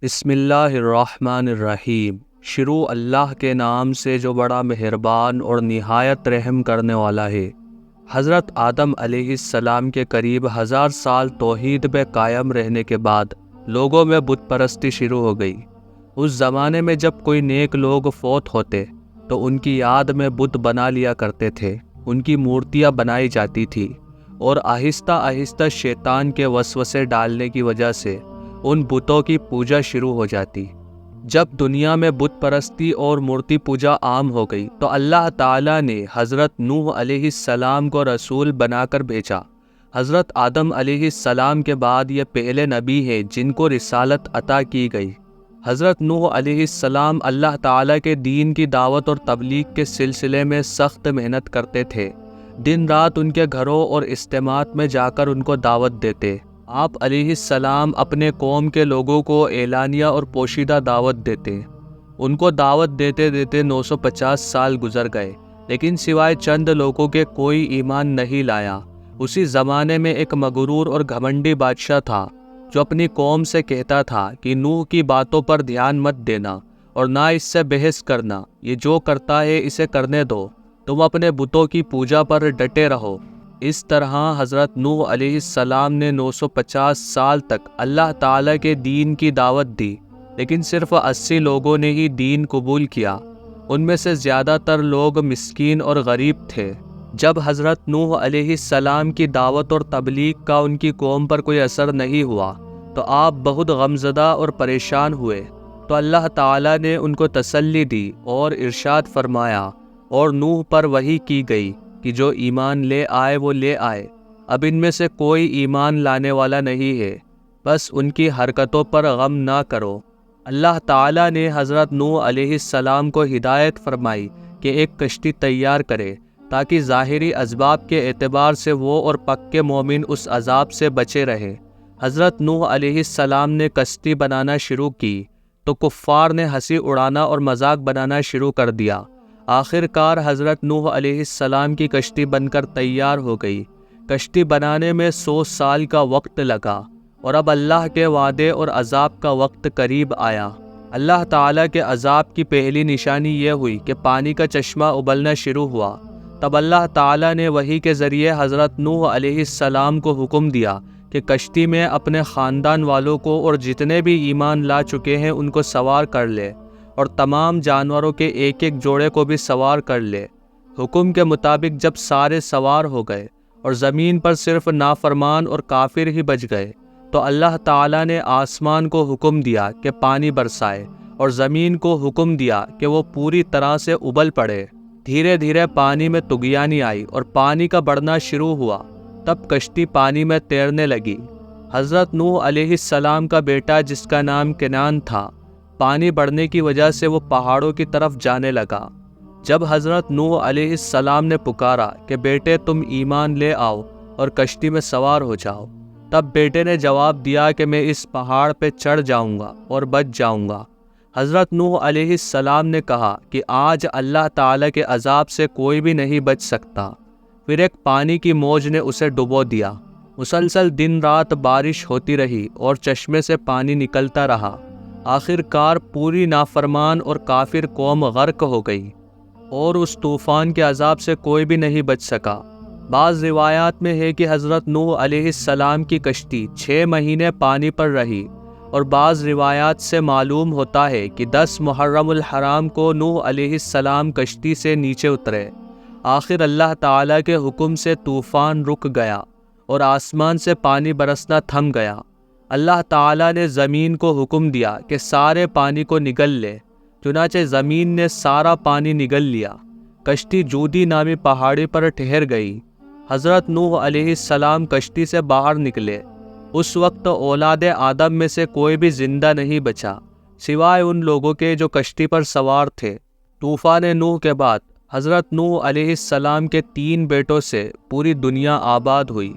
بسم اللہ الرحمن الرحیم۔ شروع اللہ کے نام سے جو بڑا مہربان اور نہایت رحم کرنے والا ہے۔ حضرت آدم علیہ السلام کے قریب 1000 سال توحید پہ قائم رہنے کے بعد لوگوں میں بت پرستی شروع ہو گئی۔ اس زمانے میں جب کوئی نیک لوگ فوت ہوتے تو ان کی یاد میں بت بنا لیا کرتے تھے، ان کی مورتیاں بنائی جاتی تھی، اور آہستہ آہستہ شیطان کے وسوسے ڈالنے کی وجہ سے ان بتوں کی پوجا شروع ہو جاتی۔ جب دنیا میں بت پرستی اور مورتی پوجا عام ہو گئی تو اللہ تعالیٰ نے حضرت نوح علیہ السلام کو رسول بنا کر بھیجا۔ حضرت آدم علیہ السلام کے بعد یہ پہلے نبی ہیں جن کو رسالت عطا کی گئی۔ حضرت نوح علیہ السلام اللہ تعالیٰ کے دین کی دعوت اور تبلیغ کے سلسلے میں سخت محنت کرتے تھے۔ دن رات ان کے گھروں اور اجتماعات میں جا کر ان کو دعوت دیتے۔ آپ علیہ السلام اپنے قوم کے لوگوں کو اعلانیہ اور پوشیدہ دعوت دیتے۔ ان کو دعوت دیتے دیتے 950 سال گزر گئے، لیکن سوائے چند لوگوں کے کوئی ایمان نہیں لایا۔ اسی زمانے میں ایک مغرور اور گھمنڈی بادشاہ تھا جو اپنی قوم سے کہتا تھا کہ نوح کی باتوں پر دھیان مت دینا اور نہ اس سے بحث کرنا، یہ جو کرتا ہے اسے کرنے دو، تم اپنے بتوں کی پوجا پر ڈٹے رہو۔ اس طرح حضرت نوح علیہ السلام نے 950 سال تک اللہ تعالیٰ کے دین کی دعوت دی، لیکن صرف 80 لوگوں نے ہی دین قبول کیا۔ ان میں سے زیادہ تر لوگ مسکین اور غریب تھے۔ جب حضرت نوح علیہ السلام کی دعوت اور تبلیغ کا ان کی قوم پر کوئی اثر نہیں ہوا تو آپ بہت غمزدہ اور پریشان ہوئے، تو اللہ تعالیٰ نے ان کو تسلی دی اور ارشاد فرمایا، اور نوح پر وحی کی گئی کہ جو ایمان لے آئے وہ لے آئے۔ اب ان میں سے کوئی ایمان لانے والا نہیں ہے، بس ان کی حرکتوں پر غم نہ کرو۔ اللہ تعالیٰ نے حضرت نوح علیہ السلام کو ہدایت فرمائی کہ ایک کشتی تیار کرے تاکہ ظاہری اسباب کے اعتبار سے وہ اور پکے مومن اس عذاب سے بچے رہے۔ حضرت نوح علیہ السلام نے کشتی بنانا شروع کی تو کفار نے ہنسی اڑانا اور مذاق بنانا شروع کر دیا۔ آخر کار حضرت نوح علیہ السلام کی کشتی بن کر تیار ہو گئی۔ کشتی بنانے میں 100 سال کا وقت لگا، اور اب اللہ کے وعدے اور عذاب کا وقت قریب آیا۔ اللہ تعالیٰ کے عذاب کی پہلی نشانی یہ ہوئی کہ پانی کا چشمہ ابلنا شروع ہوا۔ تب اللہ تعالیٰ نے وحی کے ذریعے حضرت نوح علیہ السلام کو حکم دیا کہ کشتی میں اپنے خاندان والوں کو اور جتنے بھی ایمان لا چکے ہیں ان کو سوار کر لے، اور تمام جانوروں کے ایک ایک جوڑے کو بھی سوار کر لے۔ حکم کے مطابق جب سارے سوار ہو گئے اور زمین پر صرف نافرمان اور کافر ہی بچ گئے تو اللہ تعالیٰ نے آسمان کو حکم دیا کہ پانی برسائے، اور زمین کو حکم دیا کہ وہ پوری طرح سے ابل پڑے۔ دھیرے دھیرے پانی میں طغیانی آئی اور پانی کا بڑھنا شروع ہوا، تب کشتی پانی میں تیرنے لگی۔ حضرت نوح علیہ السلام کا بیٹا جس کا نام کنعان تھا، پانی بڑھنے کی وجہ سے وہ پہاڑوں کی طرف جانے لگا۔ جب حضرت نوح علیہ السلام نے پکارا کہ بیٹے تم ایمان لے آؤ اور کشتی میں سوار ہو جاؤ، تب بیٹے نے جواب دیا کہ میں اس پہاڑ پہ چڑھ جاؤں گا اور بچ جاؤں گا۔ حضرت نوح علیہ السلام نے کہا کہ آج اللہ تعالیٰ کے عذاب سے کوئی بھی نہیں بچ سکتا۔ پھر ایک پانی کی موج نے اسے ڈبو دیا۔ مسلسل دن رات بارش ہوتی رہی اور چشمے سے پانی نکلتا رہا۔ آخر کار پوری نافرمان اور کافر قوم غرق ہو گئی، اور اس طوفان کے عذاب سے کوئی بھی نہیں بچ سکا۔ بعض روایات میں ہے کہ حضرت نوح علیہ السلام کی کشتی 6 مہینے پانی پر رہی، اور بعض روایات سے معلوم ہوتا ہے کہ 10 محرم الحرام کو نوح علیہ السلام کشتی سے نیچے اترے۔ آخر اللہ تعالیٰ کے حکم سے طوفان رک گیا اور آسمان سے پانی برسنا تھم گیا۔ اللہ تعالیٰ نے زمین کو حکم دیا کہ سارے پانی کو نگل لے، چنانچہ زمین نے سارا پانی نگل لیا۔ کشتی جودی نامی پہاڑی پر ٹھہر گئی۔ حضرت نوح علیہ السلام کشتی سے باہر نکلے۔ اس وقت اولاد آدم میں سے کوئی بھی زندہ نہیں بچا، سوائے ان لوگوں کے جو کشتی پر سوار تھے۔ طوفان نوح کے بعد حضرت نوح علیہ السلام کے 3 بیٹوں سے پوری دنیا آباد ہوئی،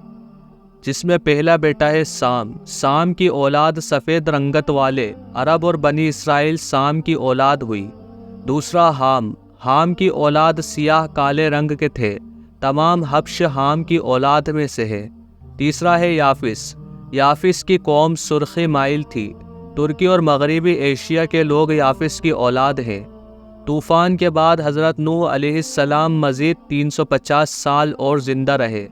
جس میں پہلا بیٹا ہے سام۔ سام کی اولاد سفید رنگت والے عرب اور بنی اسرائیل سام کی اولاد ہوئی۔ دوسرا حام۔ حام کی اولاد سیاہ کالے رنگ کے تھے، تمام حبش حام کی اولاد میں سے ہے۔ تیسرا ہے یافس۔ یافس کی قوم سرخی مائل تھی، ترکی اور مغربی ایشیا کے لوگ یافس کی اولاد ہیں۔ طوفان کے بعد حضرت نوح علیہ السلام مزید 350 سال اور زندہ رہے،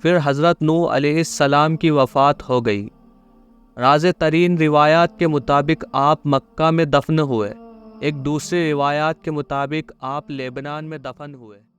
پھر حضرت نوح علیہ السلام کی وفات ہو گئی۔ راز ترین روایات کے مطابق آپ مکہ میں دفن ہوئے، ایک دوسری روایات کے مطابق آپ لیبنان میں دفن ہوئے۔